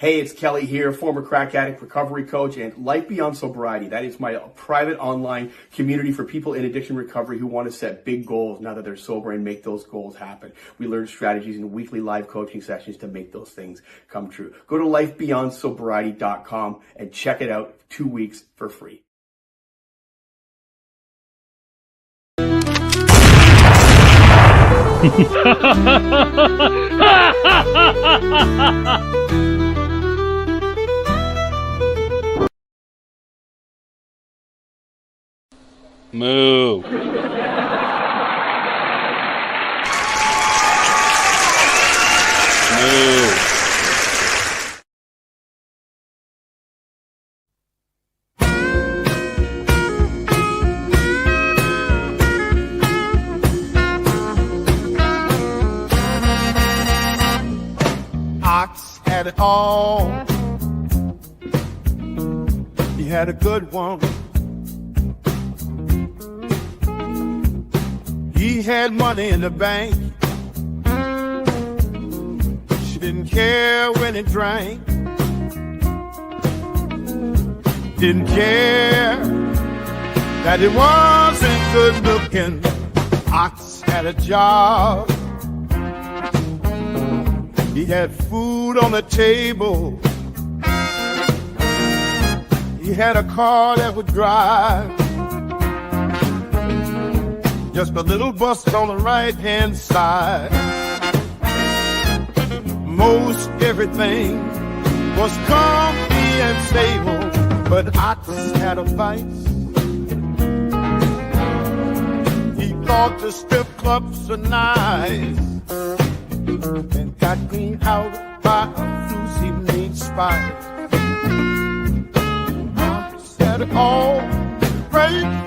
Hey, it's Kelly here, former crack addict, recovery coach, and Life Beyond Sobriety. That is my private online community for people in addiction recovery who want to set big goals now that they're sober and make those goals happen. We learn strategies in weekly live coaching sessions to make those things come true. Go to lifebeyondsobriety.com and check it out 2 weeks for free. Moo. Moo. Ox had it all. He had a good one. He had money in the bank. She didn't care when he drank. Didn't care that he wasn't good looking. Ox had a job. He had food on the table. He had a car that would drive. Just a little bust on the right-hand side. Most everything was comfy and stable, but Ox had a vice. He thought the strip clubs were nice, and got cleaned out by a floozy mean spy. Ox had it all right.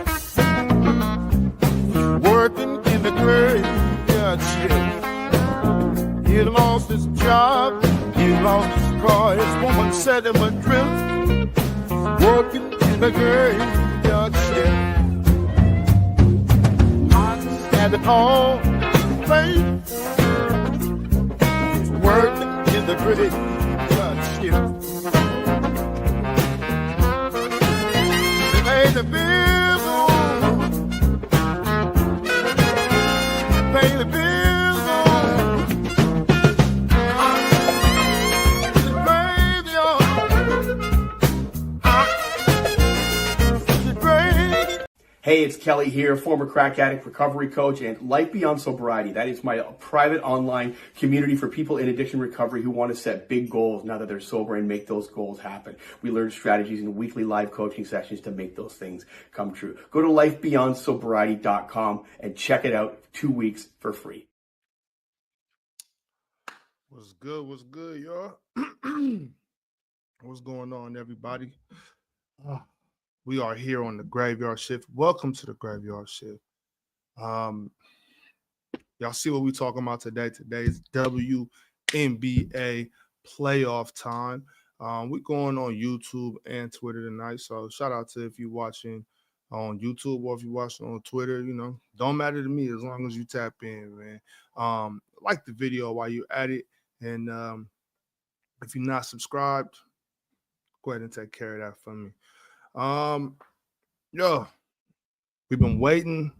Working in the graveyard shift. He lost his job, he lost his car. His woman set him adrift. Working in the graveyard shift. I had it all right. Working in the graveyard shift. They made the bills on. Pay the bills on. The graveyard. Hey, it's Kelly here, former crack addict, recovery coach, and Life Beyond Sobriety. That is my private online community for people in addiction recovery who want to set big goals now that they're sober and make those goals happen. We learn strategies in weekly live coaching sessions to make those things come true. Go to lifebeyondsobriety.com and check it out 2 weeks for free. What's good, y'all? What's going on, everybody? We are here on the Graveyard Shift. Welcome to the Graveyard Shift. Y'all see what we talking about today? Today is WNBA playoff time. We're going on YouTube and Twitter tonight. So shout out to if you're watching on YouTube or if you're watching on Twitter, don't matter to me as long as you tap in, man. Like the video while you're at it. And if you're not subscribed, go ahead and take care of that for me. We've been waiting,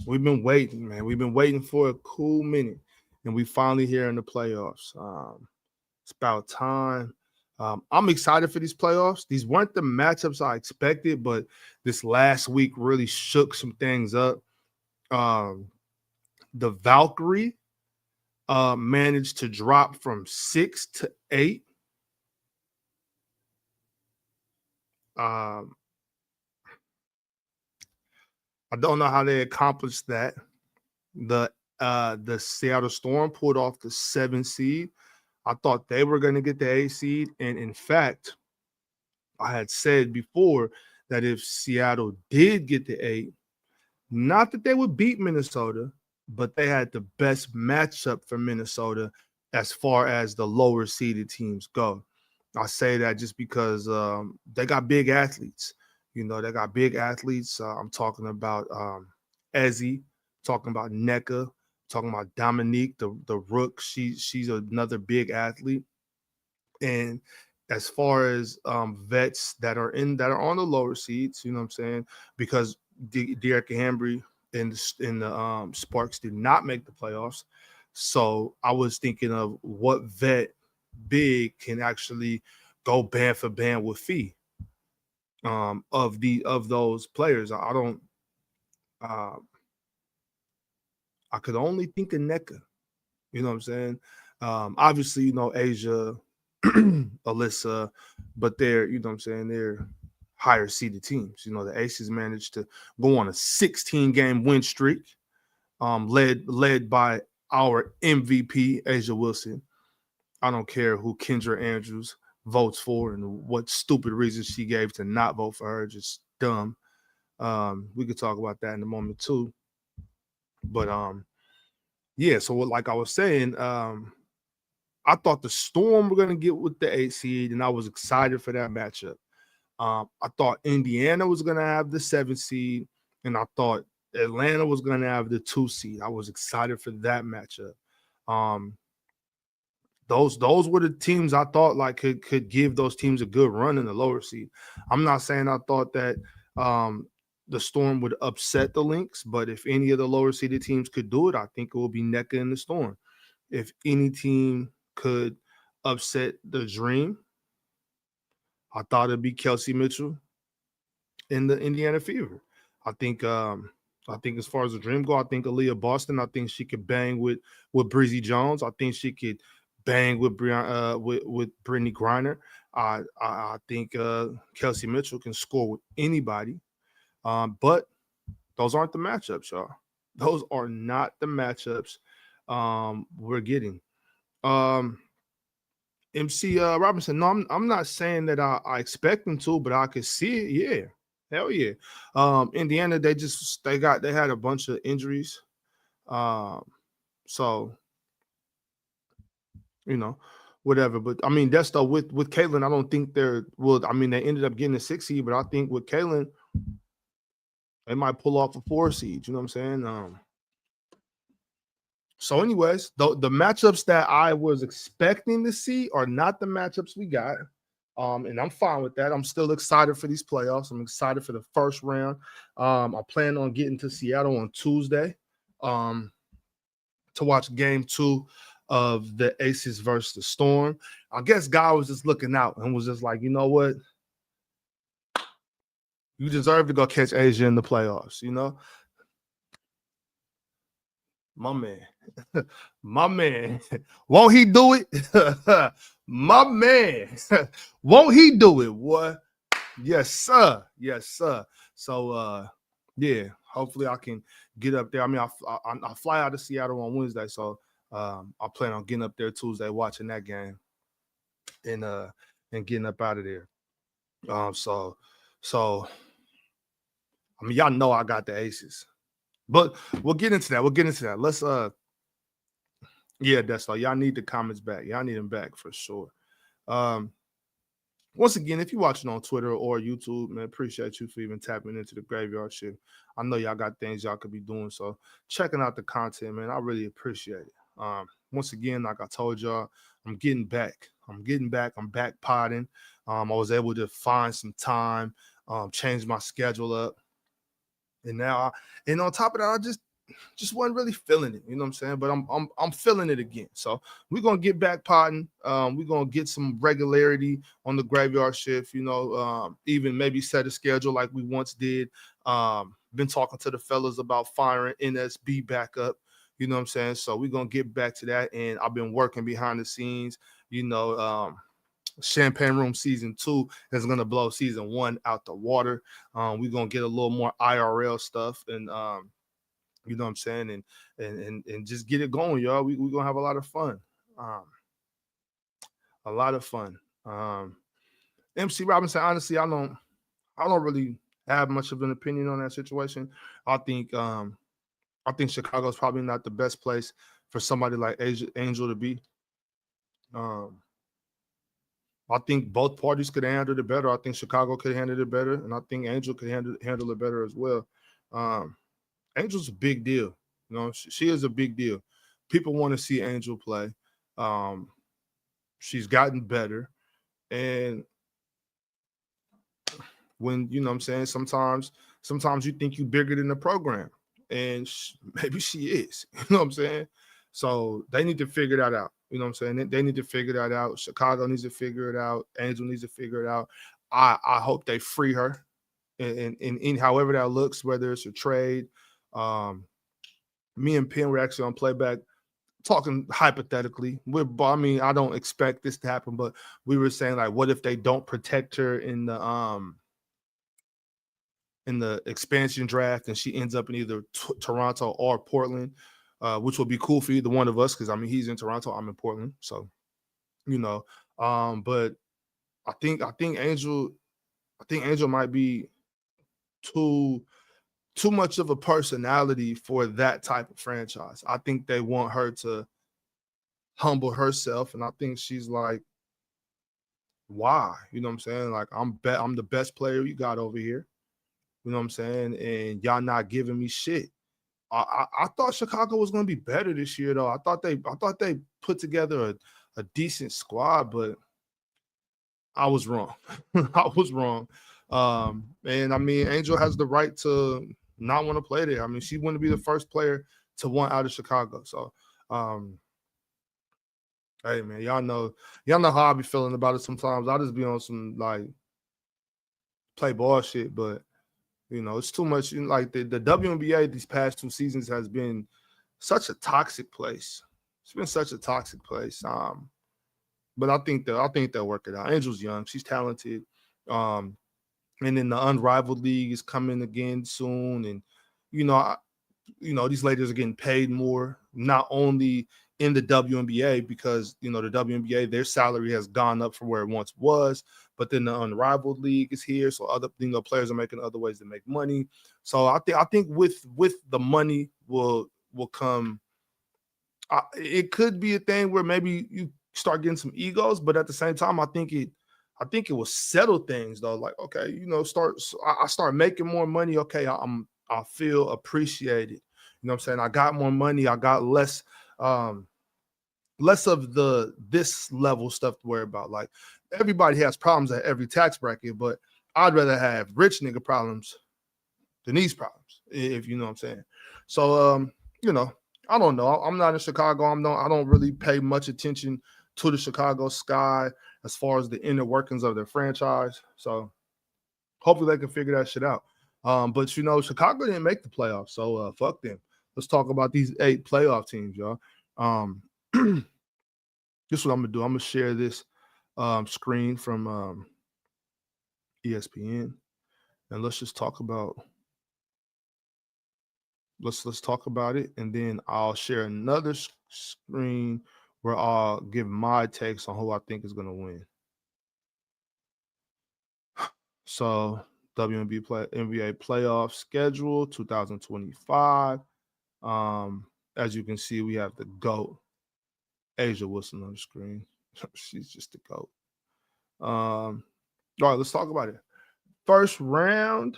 man. We've been waiting for a cool minute, and we finally here in the playoffs. It's about time. I'm excited for these playoffs. These weren't the matchups I expected, but this last week really shook some things up. The Valkyrie managed to drop from 6 to 8. I don't know how they accomplished that. The Seattle Storm pulled off the 7 seed. I thought they were going to get the 8 seed, and in fact, I had said before that if Seattle did get the 8, not that they would beat Minnesota, but they had the best matchup for Minnesota as far as the lower seeded teams go. I say that just because they got big athletes. They got big athletes. I'm talking about Ezzy, talking about NECA, talking about Dominique, the Rook. She's another big athlete. And as far as vets that are on the lower seeds, you know what I'm saying? Because Derek Hambry and the Sparks did not make the playoffs. So I was thinking of what vet big can actually go band for band with Fee of those players. Uh, I could only think of NECA. You know what I'm saying? Obviously, Asia, Alyssa, but you know what I'm saying, they're higher seeded teams. The Aces managed to go on a 16-game win streak, led by our MVP, Asia Wilson. I don't care who Kendra Andrews votes for and what stupid reasons she gave to not vote for her. Just dumb. We could talk about that in a moment too. But yeah, so like I was saying, I thought the Storm were going to get with the 8 seed, and I was excited for that matchup. I thought Indiana was going to have the 7 seed, and I thought Atlanta was going to have the 2 seed. I was excited for that matchup. Those were the teams I thought like could give those teams a good run in the lower seed. I'm not saying I thought that the Storm would upset the Lynx, but if any of the lower seeded teams could do it, I think it will be NECA and the Storm. If any team could upset the Dream, I thought it'd be Kelsey Mitchell in the Indiana Fever. I think as far as the Dream go, I think Aaliyah Boston. I think she could bang with Breezy Jones. I think she could bang with Brittany Griner. I think Kelsey Mitchell can score with anybody. But those aren't the matchups, y'all. Those are not the matchups we're getting. MC Robinson, no, I'm not saying that I expect them to, but I could see it. Yeah, hell yeah. Indiana, they had a bunch of injuries. So whatever. But I mean, that's the with Caitlin. I don't think they're well. I mean, they ended up getting a 6 seed, but I think with Caitlin, they might pull off a 4 seed. You know what I'm saying? So, anyways, the matchups that I was expecting to see are not the matchups we got. And I'm fine with that. I'm still excited for these playoffs. I'm excited for the first round. I plan on getting to Seattle on Tuesday to watch game 2 of the Aces versus the Storm. I guess God was just looking out and was just like, you know what? You deserve to go catch Asia in the playoffs, My man. My man. Won't he do it? My man. Won't he do it, boy? Yes, sir. Yes, sir. So, yeah, hopefully I can get up there. I mean, I fly out of Seattle on Wednesday, so I plan on getting up there Tuesday, watching that game, and getting up out of there. So, I mean, y'all know I got the Aces, but we'll get into that. Let's yeah, that's all. Y'all need the comments back. Y'all need them back for sure. Once again, if you're watching on Twitter or YouTube, man, appreciate you for even tapping into the graveyard shift. I know y'all got things y'all could be doing, so checking out the content, man, I really appreciate it. Once again, like I told y'all, I'm getting back. I'm back potting. I was able to find some time, change my schedule up, and now, and on top of that, I just wasn't really feeling it, you know what I'm saying? But I'm feeling it again. So we're gonna get back potting. We're gonna get some regularity on the graveyard shift, even maybe set a schedule like we once did. Been talking to the fellas about firing NSB back up, you know what I'm saying? So we're gonna get back to that. And I've been working behind the scenes, Champagne Room season 2 is gonna blow season 1 out the water. We're gonna get a little more IRL stuff and you know what I'm saying? And just get it going, y'all. We're gonna have a lot of fun. A lot of fun. MC Robinson, honestly, I don't really have much of an opinion on that situation. I think Chicago's probably not the best place for somebody like Angel to be. I think both parties could handle it better. I think Chicago could handle it better, and I think Angel could handle it better as well. Angel's a big deal. She is a big deal. People want to see Angel play. She's gotten better. And when, you know what I'm saying, sometimes you think you're bigger than the program. And maybe she is. You know what I'm saying? So they need to figure that out. You know what I'm saying? They need to figure that out. Chicago needs to figure it out. Angel needs to figure it out. I hope they free her in however that looks, whether it's a trade. Me and Penn were actually on playback talking hypothetically. I mean, I don't expect this to happen, but we were saying, like, what if they don't protect her in the expansion draft and she ends up in either Toronto or Portland, which will be cool for either one of us because, I mean, he's in Toronto, I'm in Portland. So, you know, but I think Angel might be too much of a personality for that type of franchise. I think they want her to humble herself, and I think she's like, why? You know what I'm saying? Like, I'm the best player you got over here. You know what I'm saying? And y'all not giving me shit. I thought Chicago was going to be better this year, though. I thought they put together a decent squad, but I was wrong. I was wrong. And I mean, Angel has the right to not want to play there. I mean, she wouldn't be the first player to want out of Chicago. So, hey man, y'all know how I be feeling about it sometimes. I just be on some like play ball shit, but you know, it's too much. Like the WNBA these past 2 seasons has been such a toxic place. It's been such a toxic place. But I think they'll work it out. Angel's young, she's talented. And then the Unrivaled League is coming again soon, and you know, these ladies are getting paid more, not only in the WNBA because, you know, the WNBA, their salary has gone up from where it once was, but then the Unrivaled League is here. So other, you know, players are making other ways to make money. So I think with the money will come. It could be a thing where maybe you start getting some egos, but at the same time, I think it will settle things though. Like, okay, you know, I start making more money. Okay, I feel appreciated. You know what I'm saying? I got more money. I got less of this level stuff to worry about. Like, everybody has problems at every tax bracket, but I'd rather have rich nigga problems than these problems, if you know what I'm saying. So, you know, I don't know. I'm not in Chicago. I don't really pay much attention to the Chicago Sky as far as the inner workings of their franchise. So hopefully they can figure that shit out. But you know, Chicago didn't make the playoffs, so fuck them. Let's talk about these 8 playoff teams, y'all. This is what I'm gonna do. I'm gonna share this screen from ESPN, and let's just talk about. Let's talk about it, and then I'll share another screen where I'll give my takes on who I think is gonna win. So NBA playoff schedule 2025. As you can see, we have the GOAT, Asia Wilson, on the screen. She's just the GOAT. All right, let's talk about it. First round.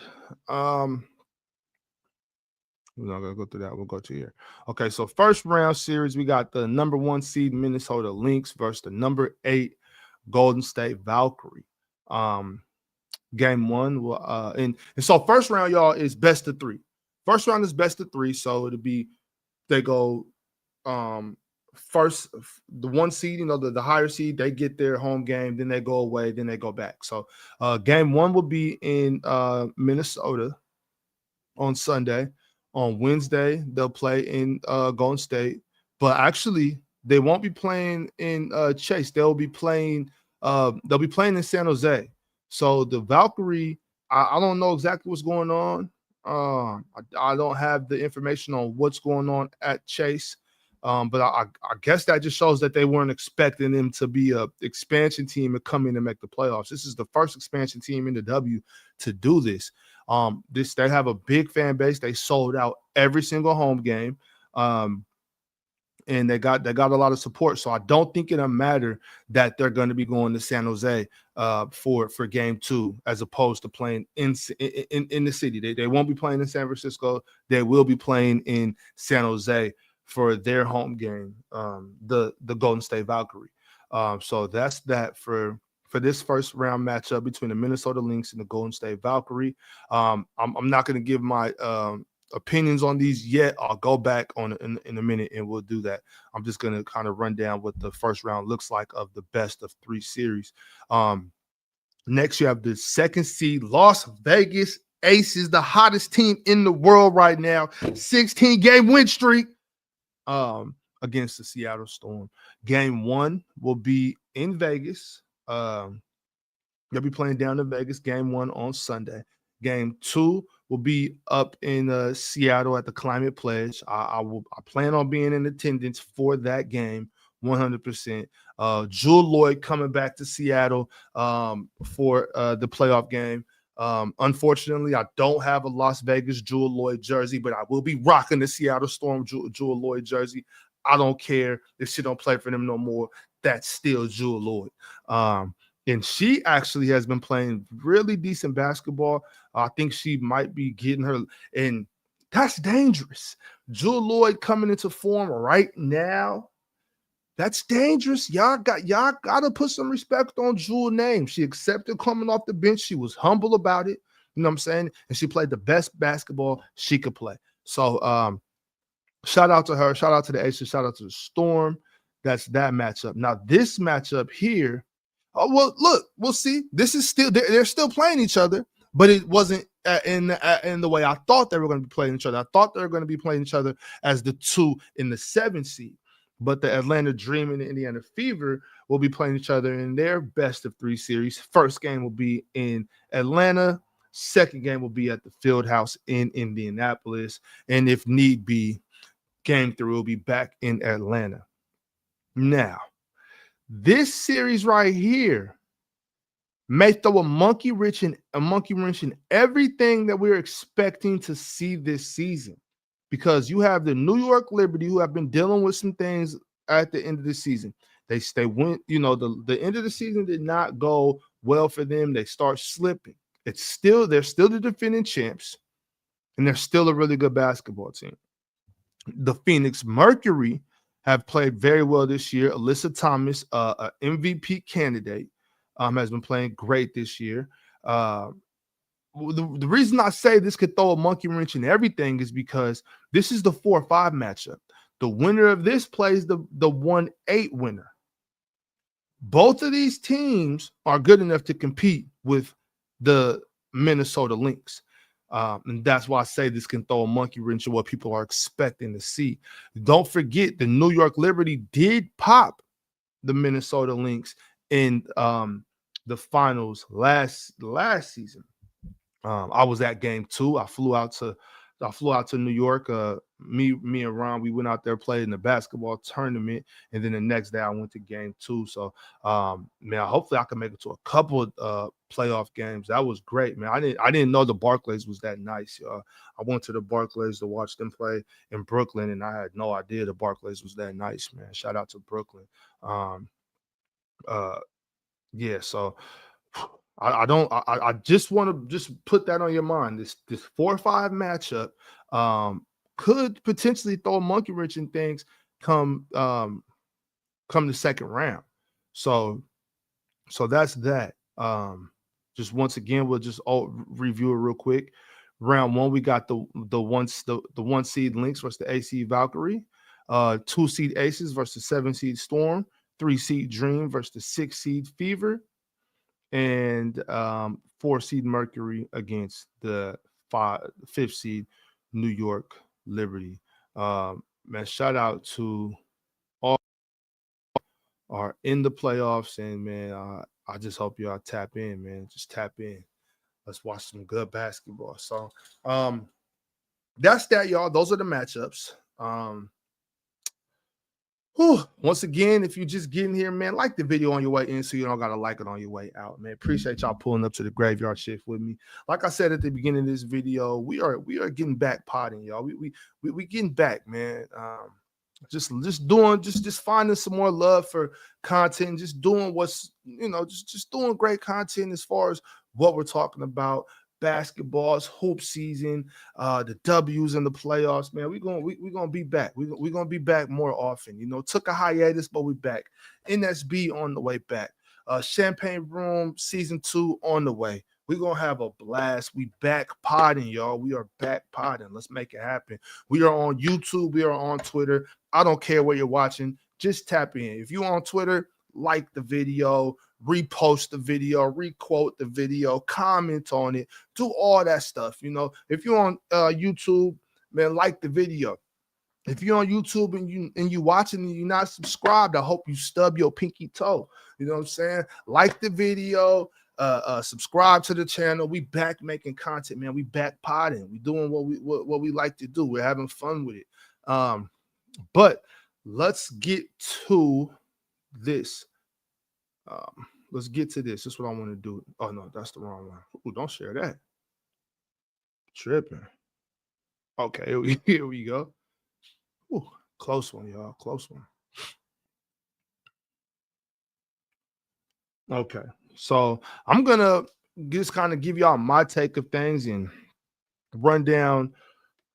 We're not gonna go through that. We'll go to here. Okay, so first round series, we got the number 1 seed Minnesota Lynx versus the number 8 Golden State Valkyrie. Game 1 will and so first round, y'all, is best of 3. First round is best of 3, so it'll be they go first, the 1 seed, you know, the higher seed, they get their home game, then they go away, then they go back. So game 1 will be in Minnesota on Sunday. On Wednesday, they'll play in Golden State, but actually they won't be playing in Chase. They'll be playing in San Jose. So the Valkyrie, I don't know exactly what's going on. I don't have the information on what's going on at Chase, but I guess that just shows that they weren't expecting them to be a expansion team and come in and make the playoffs. This is the first expansion team in the W to do this. They have a big fan base. They sold out every single home game, and they got a lot of support. So I don't think it'll matter that they're going to be going to San Jose for game 2 as opposed to playing in the city. They won't be playing in San Francisco. They will be playing in San Jose for their home game, the Golden State Valkyrie. So that's that for this first round matchup between the Minnesota Lynx and the Golden State Valkyrie. I'm not going to give my opinions on these yet. I'll go back on in a minute and we'll do that. I'm just going to kind of run down what the first round looks like of the best of 3 series. Next, you have the second seed Las Vegas Aces, the hottest team in the world right now, 16-game win streak against the Seattle Storm. Game 1 will be in Vegas. They'll be playing down in Vegas. Game 1 on Sunday. Game 2 will be up in Seattle at the Climate Pledge. I plan on being in attendance for that game, 100%. Jewel Lloyd coming back to Seattle for the playoff game. Unfortunately, I don't have a Las Vegas Jewel Lloyd jersey, but I will be rocking the Seattle Storm Jewel Lloyd jersey. I don't care if she don't play for them no more. That's still Jewel Lloyd. And she actually has been playing really decent basketball. I think she might be getting her, and that's dangerous. Jewel Lloyd coming into form right now. That's dangerous. Y'all got to put some respect on Jewel's name. She accepted coming off the bench. She was humble about it. You know what I'm saying? And she played the best basketball she could play. So shout out to her. Shout out to the Aces. Shout out to the Storm. That's that matchup. Now, this matchup here, oh, well, look, we'll see. This is still, they're still playing each other, but it wasn't in the way I thought they were going to be playing each other. I thought they were going to be playing each other as the 2 in the 7th seed. But the Atlanta Dream and the Indiana Fever will be playing each other in their best of 3 series. First game will be in Atlanta. Second game will be at the Fieldhouse in Indianapolis. And if need be, game 3 will be back in Atlanta. Now, this series right here may throw a monkey wrench in everything that we're expecting to see this season. Because you have the New York Liberty, who have been dealing with some things at the end of the season. They went, the end of the season did not go well for them. They start slipping. They're still the defending champs, and they're still a really good basketball team. The Phoenix Mercury have played very well this year. Alyssa Thomas, an MVP candidate, has been playing great this year. The reason I say this could throw a monkey wrench in everything is because this is the 4-5 matchup. The winner of this plays the 1-8 winner. Both of these teams are good enough to compete with the Minnesota Lynx. And that's why I say this can throw a monkey wrench in what people are expecting to see. Don't forget, the New York Liberty did pop the Minnesota Lynx in the finals last season. I was at game 2. I flew out to New York. Me and Ron, we went out there, played in the basketball tournament, and then the next day I went to game 2. So, man, hopefully I can make it to a couple of playoff games. That was great, man. I didn't know the Barclays was that nice. I went to the Barclays to watch them play in Brooklyn, and I had no idea the Barclays was that nice, man. Shout out to Brooklyn. Yeah, so I just want to just put that on your mind. This 4-5 matchup could potentially throw a monkey wrench in things come the second round. So that's that. Just once again, we'll just review it real quick. Round 1, we got the 1 seed Lynx versus the 8 seed Valkyrie, 2 seed Aces versus 7 seed Storm, 3 seed Dream versus the 6 seed Fever, and 4 seed Mercury against the 5th seed New York Liberty. Man, shout out to all are in the playoffs, and man, I just hope y'all tap in, man. Just tap in. Let's watch some good basketball. So that's that, y'all. Those are the matchups. Once again, if you're just getting here, man, like the video on your way in so you don't got to like it on your way out, man. Appreciate y'all pulling up to the graveyard shift with me. Like I said at the beginning of this video, we are getting back potting, y'all. We getting back, man. Just finding some more love for content, just doing what's, just doing great content as far as what we're talking about, basketballs, hoop season, the W's in the playoffs, man. We're gonna be back. We're gonna be back more often. Took a hiatus, but we're back. NSB on the way back. Champagne Room season 2 on the way. We're gonna have a blast. We back podding, y'all. We are back podding. Let's make it happen. We are on YouTube, we are on Twitter. I don't care where you're watching, just tap in. If you're on Twitter, like the video, repost the video, requote the video, comment on it, do all that stuff. If you're on YouTube, man, like the video. If you're on YouTube and you watching and you're not subscribed, I hope you stub your pinky toe. You know what I'm saying? Like the video, subscribe to the channel. We back making content, man. We back podding. We doing what we like to do. We're having fun with it. But let's get to this. Let's get to this. This is what I want to do. Oh no, that's the wrong one. Ooh, don't share that. Tripping. Okay, here we go. Ooh, close one, y'all. Close one. Okay, so I'm gonna just kind of give y'all my take of things and run down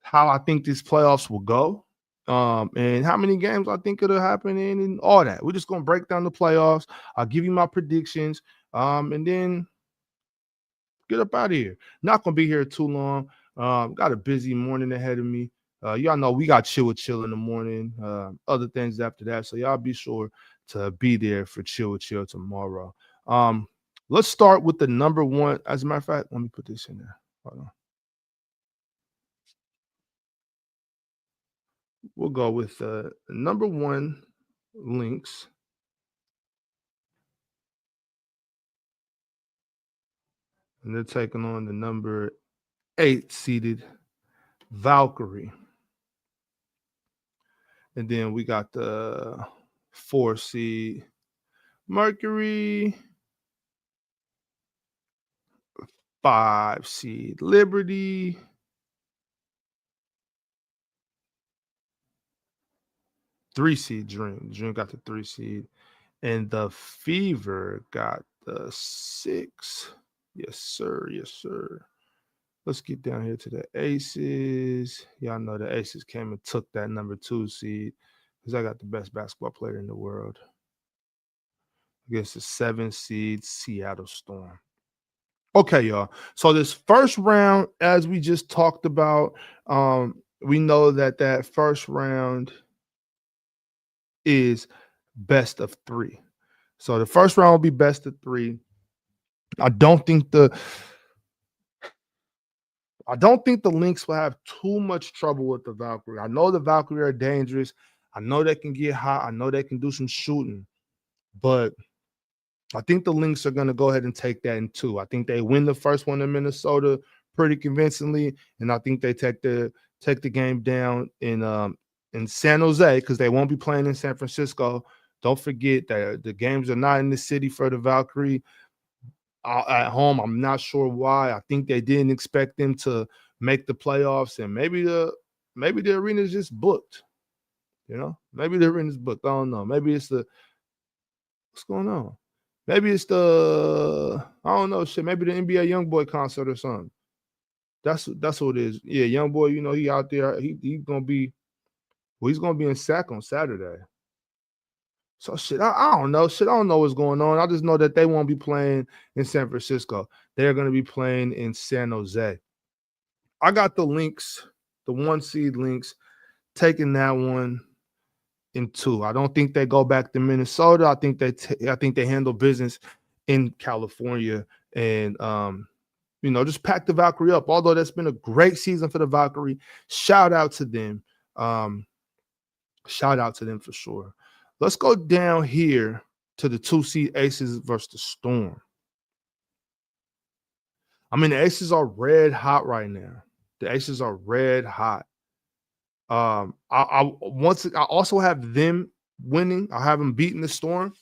how I think these playoffs will go, and how many games I think it'll happen in, and all that. We're just gonna break down the playoffs. I'll give you my predictions, and then get up out of here. Not gonna be here too long. Got a busy morning ahead of me. Y'all know we got chill in the morning. Other things after that, so y'all be sure to be there for chill tomorrow. Let's start with the number one. As a matter of fact, let me put this in there. Hold on. We'll go with number one Lynx. And they're taking on the number 8 seeded Valkyrie. And then we got the 4 seed Mercury, 5 seed Liberty, 3 seed Dream. Dream got the 3 seed. And the Fever got the 6. Yes, sir. Yes, sir. Let's get down here to the Aces. Y'all know the Aces came and took that number 2 seed because I got the best basketball player in the world against the 7 seed Seattle Storm. Okay, y'all. So this first round, as we just talked about, we know that first round is best of 3. So the first round will be best of 3. I don't think the Lynx will have too much trouble with the Valkyrie. I know the Valkyrie are dangerous. I know they can get hot. I know they can do some shooting. But I think the Lynx are going to go ahead and take that in 2. I think they win the first one in Minnesota pretty convincingly, and I think they take the game down in San Jose because they won't be playing in San Francisco. Don't forget that the games are not in the city for the Valkyrie. At home, I'm not sure why. I think they didn't expect them to make the playoffs, and maybe the arena is just booked. Maybe the arena is booked. I don't know. Maybe it's what's going on? Maybe it's I don't know, shit. Maybe the NBA YoungBoy concert or something. That's what it is. Yeah, YoungBoy, he out there. He's gonna be in SAC on Saturday. So shit, I don't know. Shit, I don't know what's going on. I just know that they won't be playing in San Francisco. They're gonna be playing in San Jose. I got the Lynx, the 1 seed Lynx, taking that one in 2. I don't think they go back to Minnesota. I think they handle business in California and just pack the Valkyrie up. Although that's been a great season for the Valkyrie, shout out to them. Shout out to them for sure. Let's go down here to the 2 seed Aces versus the Storm. I mean, the Aces are red hot right now. The Aces are red hot. I also have them winning. I have them beating the Storm.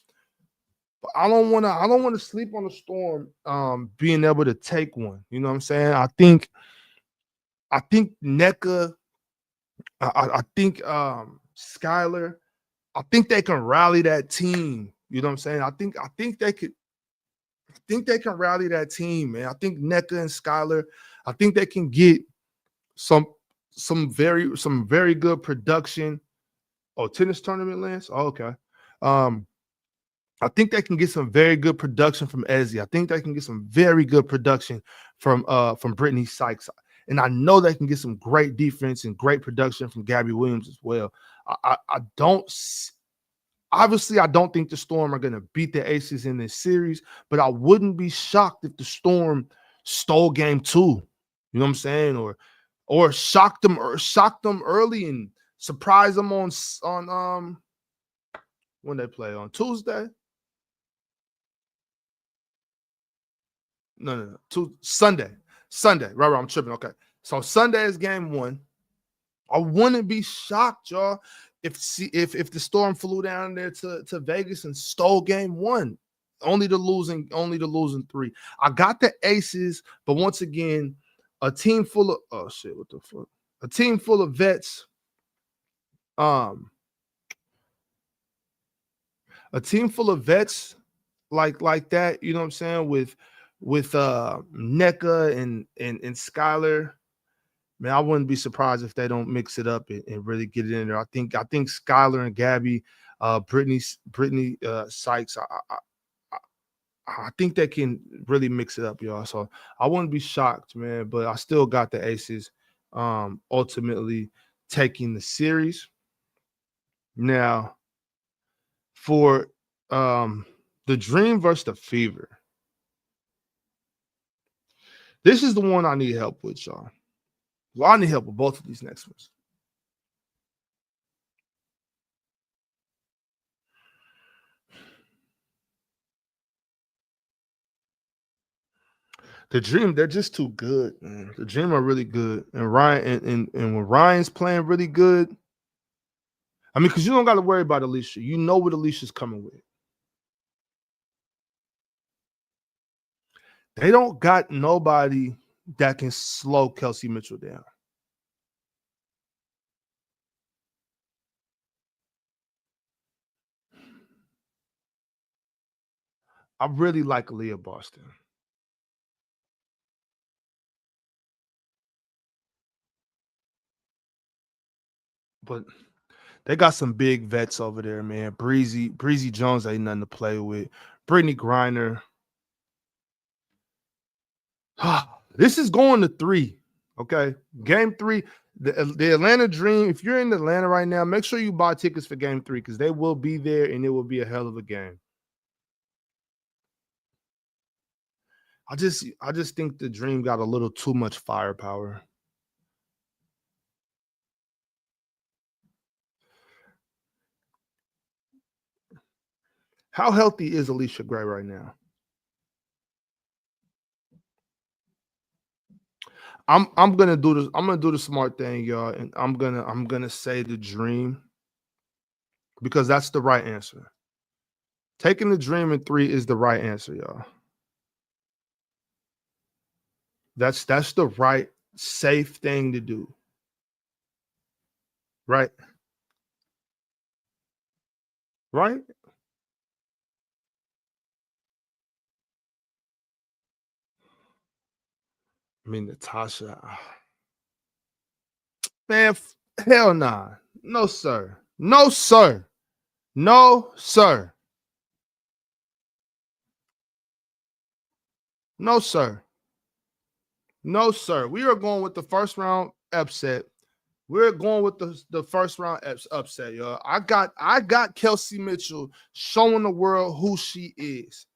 But I don't want to sleep on the Storm being able to take one. You know what I'm saying? I think NECA, I think Skylar, I think they can rally that team. You know what I'm saying? I think they could. I think they can rally that team, man. I think NECA and Skylar, I think they can get some very good production. Oh, tennis tournament, Lance? Oh, okay. I think they can get some very good production from Ezzy. I think they can get some very good production from Brittany Sykes. And I know they can get some great defense and great production from Gabby Williams as well. I don't obviously I don't think the Storm are gonna beat the Aces in this series, but I wouldn't be shocked if the Storm stole game 2. You know what I'm saying? Or shock them early and surprise them on when they play on Tuesday. No. Sunday. Right. I'm tripping. Okay. So Sunday is game 1. I wouldn't be shocked, y'all, if the Storm flew down there to Vegas and stole game 1, only to losing 3. I got the Aces, but once again, a team full of what the fuck? A team full of vets. A team full of vets like that, you know what I'm saying, with NECA and Skylar. Man, I wouldn't be surprised if they don't mix it up and really get it in there. I think Skylar and Gabby, Brittany Sykes, I think they can really mix it up, y'all. So I wouldn't be shocked, man. But I still got the Aces ultimately taking the series. Now, for the Dream versus the Fever, this is the one I need help with, y'all. Well, I need help with both of these next ones. The Dream, they're just too good, man. The Dream are really good. And Ryan and when Ryan's playing really good, I mean, because you don't got to worry about Alicia. You know what Alicia's coming with. They don't got nobody that can slow Kelsey Mitchell down. I really like Aaliyah Boston. But they got some big vets over there, man. Breezy Jones ain't nothing to play with. Brittany Griner. This is going to 3. Okay. Game 3. The Atlanta Dream. If you're in Atlanta right now, make sure you buy tickets for game 3 because they will be there and it will be a hell of a game. I just think the Dream got a little too much firepower. How healthy is Alicia Gray right now? I'm gonna do this. I'm gonna do the smart thing, y'all, and I'm gonna say the Dream because that's the right answer. Taking the Dream in 3 is the right answer, y'all. That's the right safe thing to do. Right? Right? I mean, Natasha. Man, hell nah. No, sir. No, sir. No, sir. No, sir. No, sir. We are going with the first round upset. We're going with the first round upset, y'all. I got Kelsey Mitchell showing the world who she is.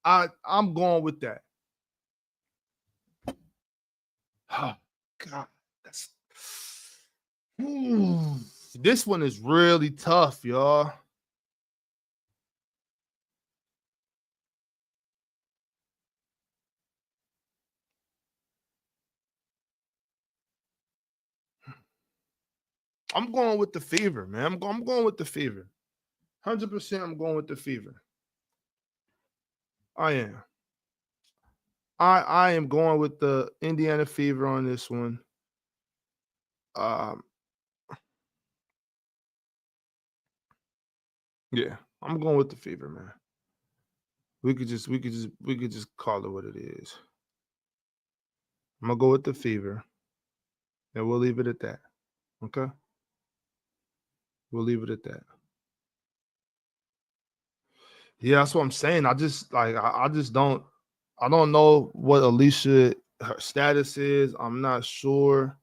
I'm going with that. Oh, God, that's this one is really tough, y'all. I'm going with the Fever, man. I'm going with the Fever. 100%. I'm going with the Fever. I am. I am going with the Indiana Fever on this one. Um, yeah, I'm going with the Fever, man. We could just call it what it is. I'm gonna go with the Fever, and we'll leave it at that. Okay, we'll leave it at that. Yeah, that's what I'm saying. I just like I just don't I don't know what Alicia her status is. I'm not sure.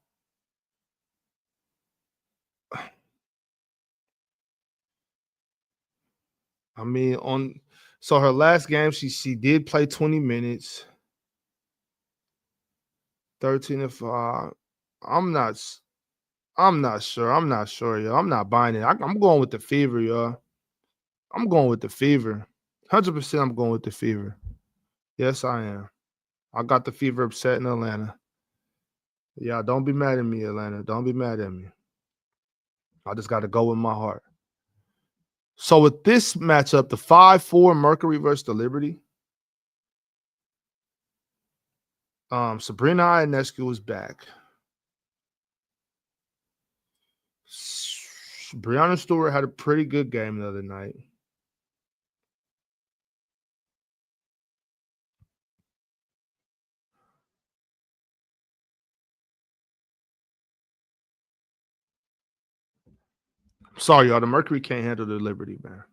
I mean, on so her last game, she did play 20 minutes, 13 and 5. I'm not s- I'm not sure. I'm not sure, yo. I'm not buying it. I'm going with the Fever, yo. I'm going with the Fever. 100% I'm going with the Fever. Yes, I am. I got the Fever upset in Atlanta. Yeah, don't be mad at me, Atlanta. Don't be mad at me. I just got to go with my heart. So with this matchup, the 5-4 Mercury versus the Liberty, Sabrina Ionescu is back. Brianna Stewart had a pretty good game the other night. Sorry, y'all. The Mercury can't handle the Liberty, man.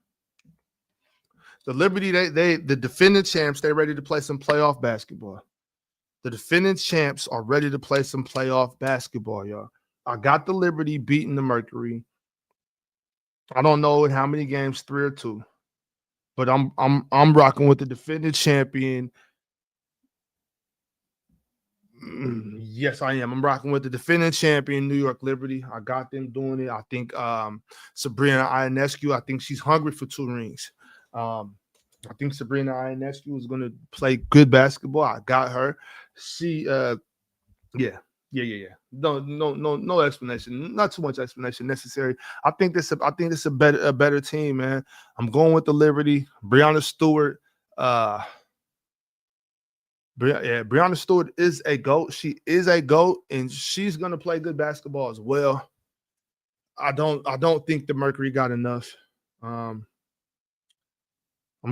The Liberty, the defending champs, they ready to play some playoff basketball. The defending champs are ready to play some playoff basketball, y'all. I got the Liberty beating the Mercury. I don't know in how many games, 3 or 2, but I'm rocking with the defending champion. Yes, I am. I'm rocking with the defending champion, New York Liberty. I got them doing it. I think Sabrina Ionescu, I think she's hungry for 2 rings. I think Sabrina Ionescu is going to play good basketball. I got her. She, yeah. No explanation. Not too much explanation necessary. I think this is a better team, man. I'm going with the Liberty. Brianna Stewart. Brianna Stewart is a GOAT. She is a GOAT, and she's gonna play good basketball as well. I don't think the Mercury got enough. I'm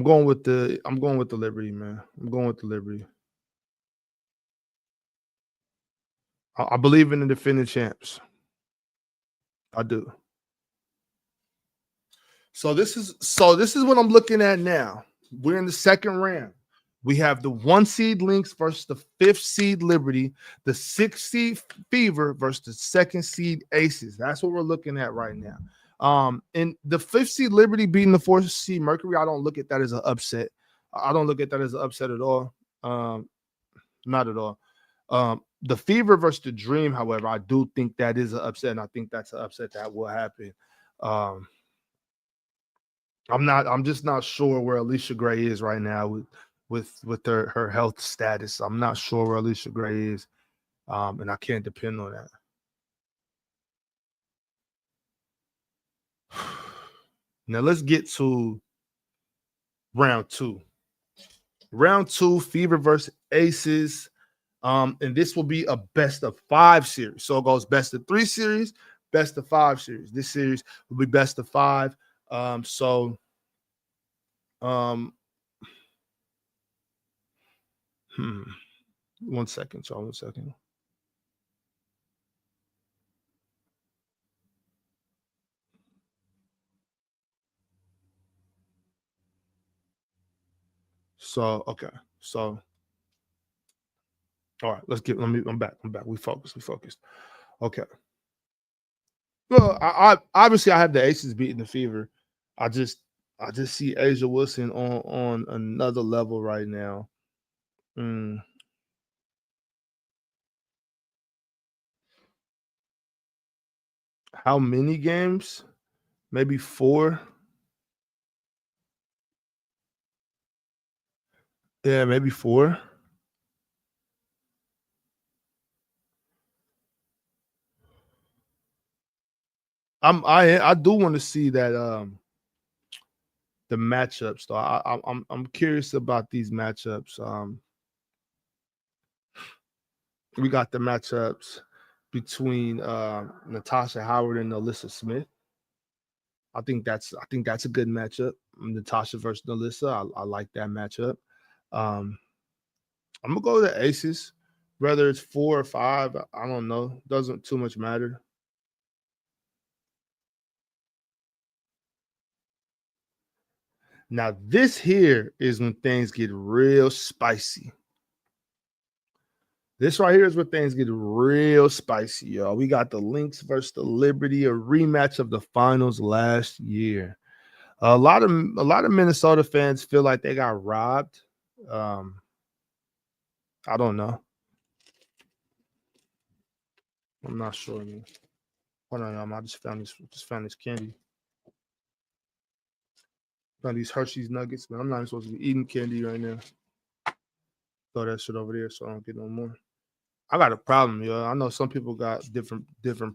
going with the Liberty, man. I'm going with the Liberty. I believe in the defending champs. I do. So this is what I'm looking at now. We're in the second round. We have the 1 seed Lynx versus the 5th seed Liberty, the 6th seed Fever versus the 2nd seed Aces. That's what we're looking at right now. And the 5th seed Liberty beating the 4th seed Mercury, I don't look at that as an upset. I don't look at that as an upset at all. Not at all. The Fever versus the Dream, however, I do think that is an upset, and I think that's an upset that will happen. I'm just not sure where Alicia Gray is right now with her health status. I'm not sure where Alicia Gray is. And I can't depend on that. Now let's get to round 2. Round 2, Fever versus Aces. And this will be a best of 5 series. So it goes best of 3 series, best of 5 series. This series will be best of 5. One second, y'all. 1 second. So okay. So all right, I'm back. We focused. Okay. Well, I obviously I have the Aces beating the Fever. I just see Asia Wilson on another level right now. How many games? Maybe 4. Yeah, maybe 4. I do want to see that the matchups though. I'm curious about these matchups. We got the matchups between Natasha Howard and Alyssa Smith. I think that's a good matchup. Natasha versus Alyssa. I like that matchup. I'm gonna go with the Aces. Whether it's 4 or 5, I don't know. Doesn't too much matter. Now, this here is when things get real spicy. This right here is where things get real spicy, y'all. We got the Lynx versus the Liberty, a rematch of the finals last year. A lot of Minnesota fans feel like they got robbed. I don't know. I'm not sure. Hold on, y'all. I just found this candy. Found these Hershey's nuggets, man. I'm not even supposed to be eating candy right now. Throw that shit over there so I don't get no more. I got a problem, yo. I know some people got different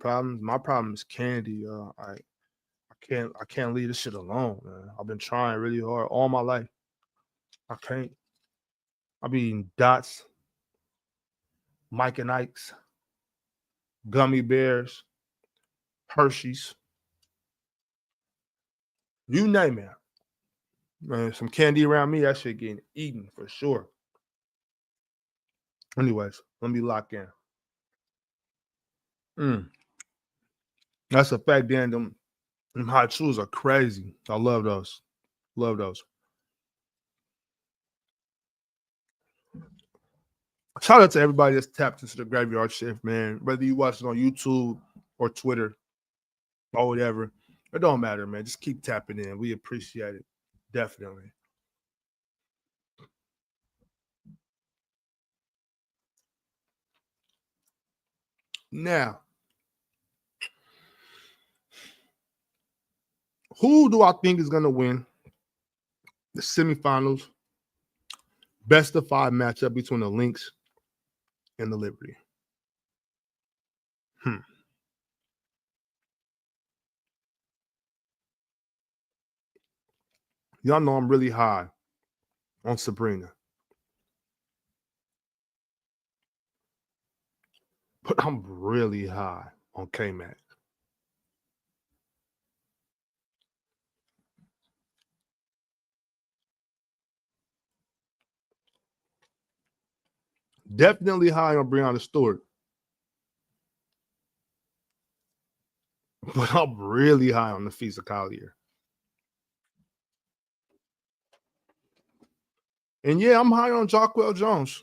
problems. My problem is candy, yo. I can't leave this shit alone, man. I've been trying really hard all my life. I can't. I be eating Dots, Mike and Ike's, gummy bears, Hershey's, you name it. Man, some candy around me, that shit getting eaten for sure. Anyways, let me lock in. That's a fact, Dan. Them hot chews are crazy. I love those. Love those. Shout out to everybody that's tapped into the graveyard shift, man. Whether you watch it on YouTube or Twitter or whatever, it don't matter, man. Just keep tapping in. We appreciate it. Definitely. Now, who do I think is going to win the semifinals best of 5 matchup between the Lynx and the Liberty? Y'all know I'm really high on Sabrina. But I'm really high on K-Mac. Definitely high on Breonna Stewart. But I'm really high on Nafisa Collier. And yeah, I'm high on Jacquel Jones.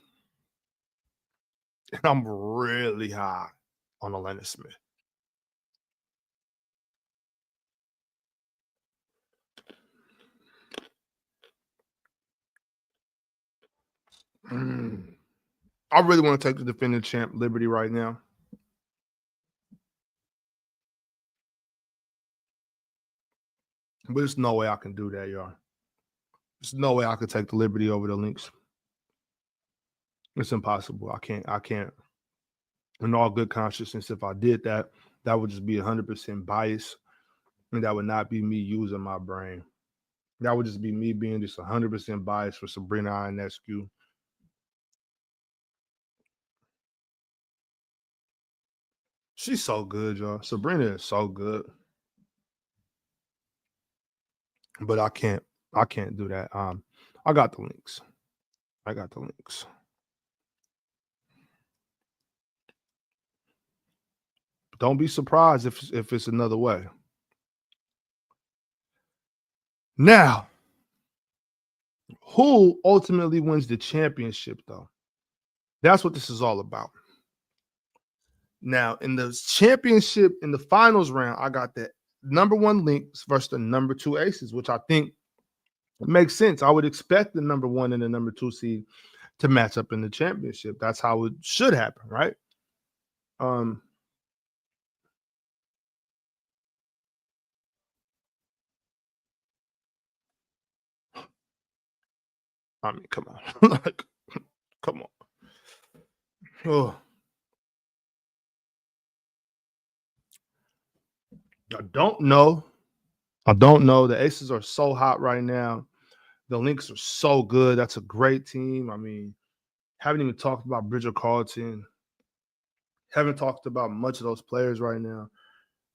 And I'm really high on Elena Smith. I really want to take the defending champ Liberty right now. But there's no way I can do that, y'all. There's no way I could take the Liberty over the Lynx. It's impossible. I can't. In all good consciousness, if I did that, that would just be 100% bias. And that would not be me using my brain. That would just be me being just 100% biased for Sabrina Ionescu. She's so good, y'all. Sabrina is so good. But I can't do that. I got the Lynx. Don't be surprised if it's another way. Now, who ultimately wins the championship, though? That's what this is all about. Now, in the championship, in the finals round, I got the number 1 Lynx versus the number 2 Aces, which I think makes sense. I would expect the number 1 and the number 2 seed to match up in the championship. That's how it should happen, right? I mean, come on. Like, come on. Oh. I don't know. The Aces are so hot right now. The Lynx are so good. That's a great team. I mean, haven't even talked about Bridger Carlton. Haven't talked about much of those players right now.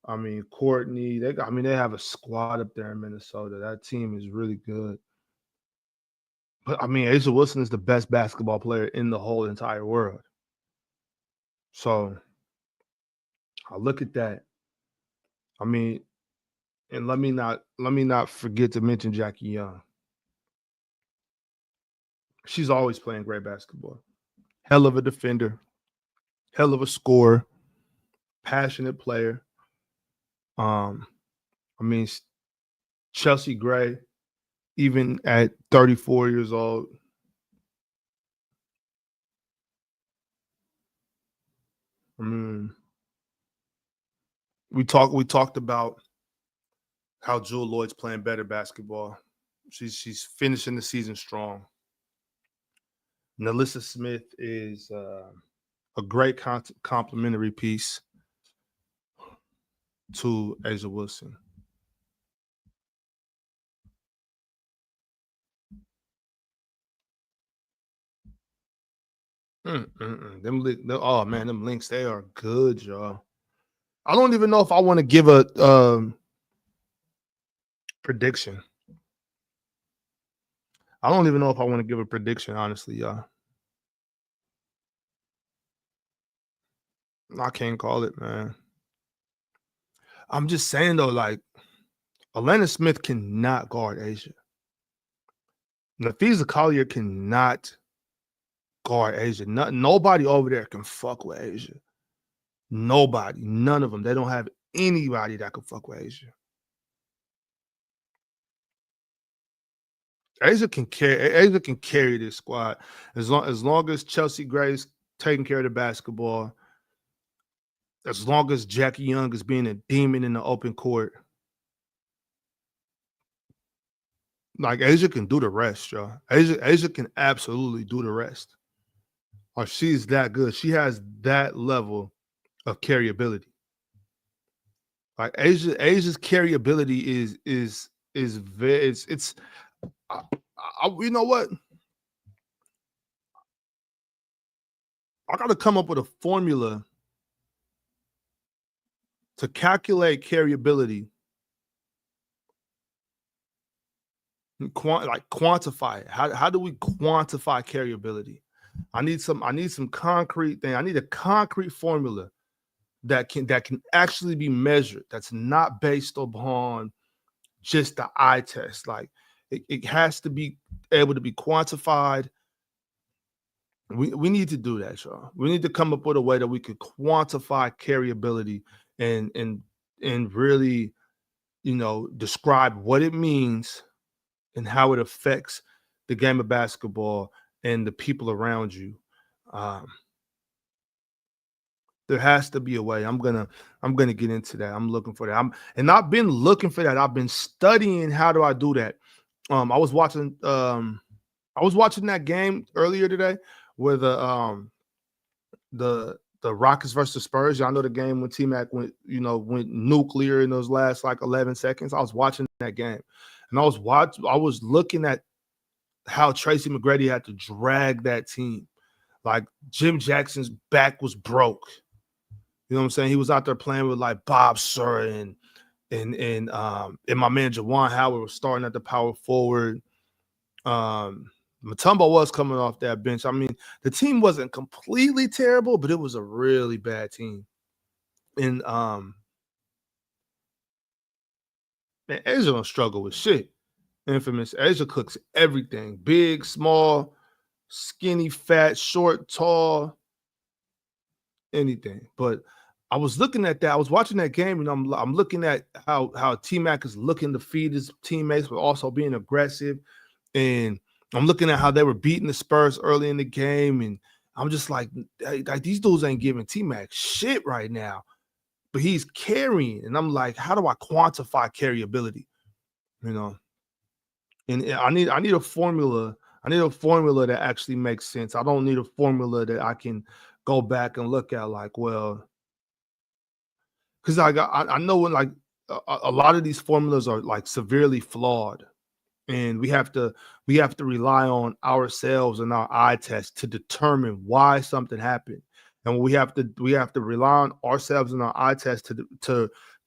I mean, Courtney. They have a squad up there in Minnesota. That team is really good. But I mean, Asia Wilson is the best basketball player in the whole entire world. So I look at that. I mean, and let me not forget to mention Jackie Young. She's always playing great basketball. Hell of a defender, hell of a scorer, passionate player. Um, I mean, Chelsea Gray, even at 34 years old, I mean, we talked about how Jewel Lloyd's playing better basketball. She's finishing the season strong. Nalissa Smith is a great complimentary piece to Asia Wilson. Oh man, them links, they are good, y'all. I don't even know if I want to give a prediction. I don't even know if I want to give a prediction, honestly, y'all. I can't call it, man. I'm just saying though, like Alana Smith cannot guard Asia. Nafisa Collier cannot guard Asia. Nobody over there can fuck with Asia. Nobody, none of them. They don't have anybody that can fuck with Asia. Asia can carry this squad as long as Chelsea Gray's taking care of the basketball, as long as Jackie Young is being a demon in the open court. Like Asia can do the rest, y'all. Asia can absolutely do the rest. Or she's that good. She has that level of carryability. Like Asia's carryability is very it's you know what? I got to come up with a formula to calculate carryability, quantify it. How do we quantify carryability? I need some concrete thing. I need a concrete formula that can actually be measured. That's not based upon just the eye test. Like it has to be able to be quantified. We need to do that, y'all. We need to come up with a way that we could quantify carryability and really, describe what it means and how it affects the game of basketball and the people around you. Um, there has to be a way. I'm gonna get into that. I'm looking for that. I've been looking for that. I've been studying how do I do that. I was watching that game earlier today where the Rockets versus Spurs. Y'all know the game when T-Mac went nuclear in those last like 11 seconds. I was watching that game, and I was looking at how Tracy McGrady had to drag that team. Like Jim Jackson's back was broke. You know what I'm saying? He was out there playing with like Bob Sura and my man Jawan Howard was starting at the power forward. Mutombo was coming off that bench. I mean, the team wasn't completely terrible, but it was a really bad team. And man, Asia don't struggle with shit. Infamous. Asia cooks everything. Big, small, skinny, fat, short, tall, anything. But I was looking at that. I was watching that game, and I'm looking at how T-Mac is looking to feed his teammates, but also being aggressive. And I'm looking at how they were beating the Spurs early in the game, and I'm just like these dudes ain't giving T-Mac shit right now, but he's carrying. And I'm like, how do I quantify carryability? And I need a formula. I need a formula that actually makes sense. I don't need a formula that I can go back and look at like, well, because I know when like a lot of these formulas are like severely flawed, and we have to rely on ourselves and our eye test to determine why something happened, and we have to rely on ourselves and our eye test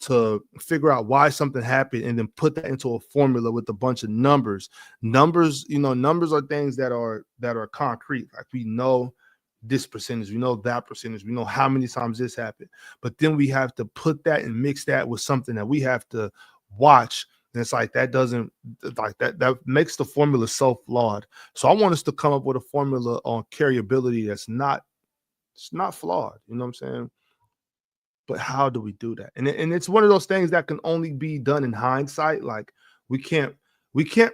to figure out why something happened and then put that into a formula with a bunch of numbers. Numbers are things that are concrete. Like we know this percentage, we know that percentage, we know how many times this happened. But then we have to put that and mix that with something that we have to watch. And it's like that makes the formula so flawed. So I want us to come up with a formula on carryability that's not flawed. You know what I'm saying? But how do we do that? And it's one of those things that can only be done in hindsight. Like we can't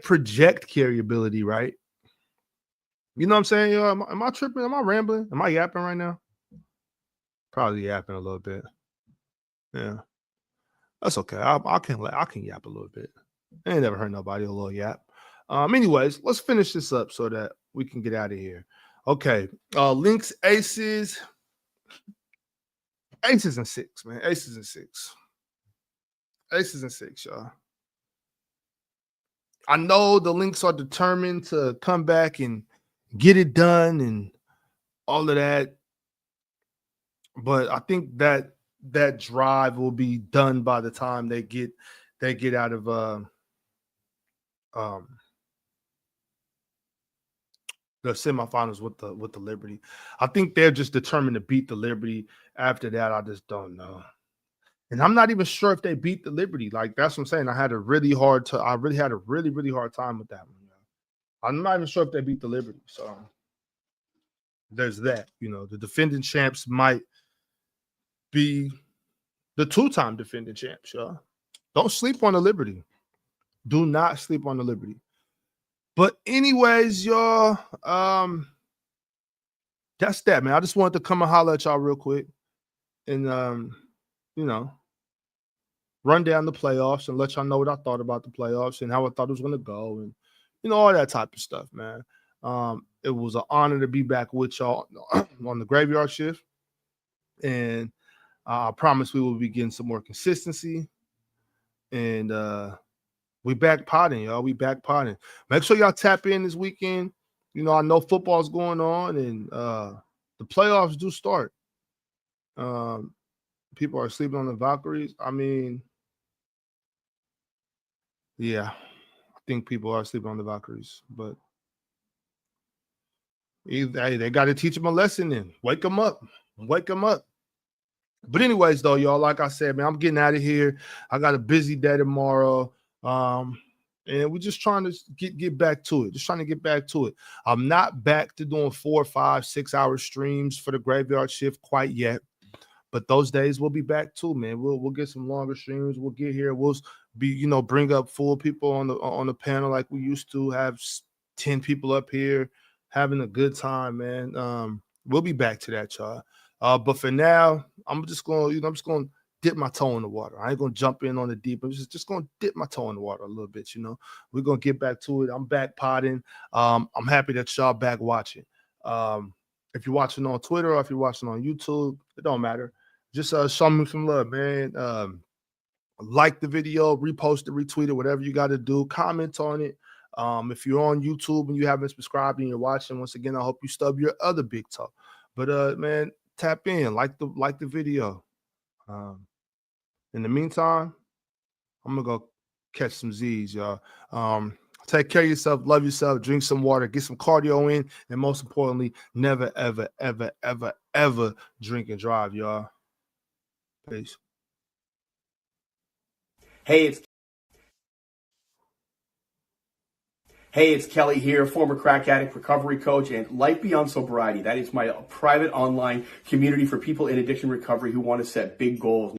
project carryability, right? You know what I'm saying? Yo, am I tripping? Am I rambling? Am I yapping right now? Probably yapping a little bit. Yeah, that's okay. I can yap a little bit. I ain't never hurt nobody a little yap. Anyways, let's finish this up so that we can get out of here. Okay. Lynx Aces. Aces and 6, man. Aces and 6. Aces and 6, y'all. I know the Lynx are determined to come back and get it done and all of that. But I think that drive will be done by the time they get out of the semifinals with the Liberty. I think they're just determined to beat the Liberty. After that, I just don't know. And I'm not even sure if they beat the Liberty. Like, that's what I'm saying. I had a really hard time with that one. I'm not even sure if they beat the Liberty. So there's that. You know, the defending champs might be the 2-time defending champs, y'all. Don't sleep on the Liberty. Do not sleep on the Liberty. But anyways, y'all, that's that, man. I just wanted to come and holler at y'all real quick and, run down the playoffs and let y'all know what I thought about the playoffs and how I thought it was going to go and, all that type of stuff, man. It was an honor to be back with y'all on the graveyard shift. And I promise we will be getting some more consistency. And we back potting, y'all. We back potting. Make sure y'all tap in this weekend. I know football's going on and the playoffs do start. People are sleeping on the Valkyries. I mean, yeah, I think people are sleeping on the Valkyries, but they got to teach them a lesson and wake them up. But anyways, though, y'all, like I said, man, I'm getting out of here. I got a busy day tomorrow. And we're just trying to get back to it. I'm not back to doing 4, 5, 6 hour streams for the graveyard shift quite yet. But those days we'll be back too, man. We'll get some longer streams. We'll get here. We'll be, bring up full people on the panel like we used to, have 10 people up here having a good time, man. We'll be back to that, y'all. But for now, I'm just going to dip my toe in the water. I ain't going to jump in on the deep. I'm just going to dip my toe in the water a little bit, We're going to get back to it. I'm back potting. I'm happy that y'all back watching. If you're watching on Twitter or if you're watching on YouTube, it don't matter. Just show me some love, man. Like the video, repost it, retweet it, whatever you got to do. Comment on it. If you're on YouTube and you haven't subscribed and you're watching, once again, I hope you stub your other big toe. But man, tap in, like the video. In the meantime, I'm gonna go catch some Z's, y'all. Take care of yourself, love yourself, drink some water, get some cardio in, and most importantly, never, ever, ever, ever, ever drink and drive, y'all. Peace. Hey, it's Kelly here, former crack addict, recovery coach, and Life Beyond Sobriety. That is my private online community for people in addiction recovery who want to set big goals.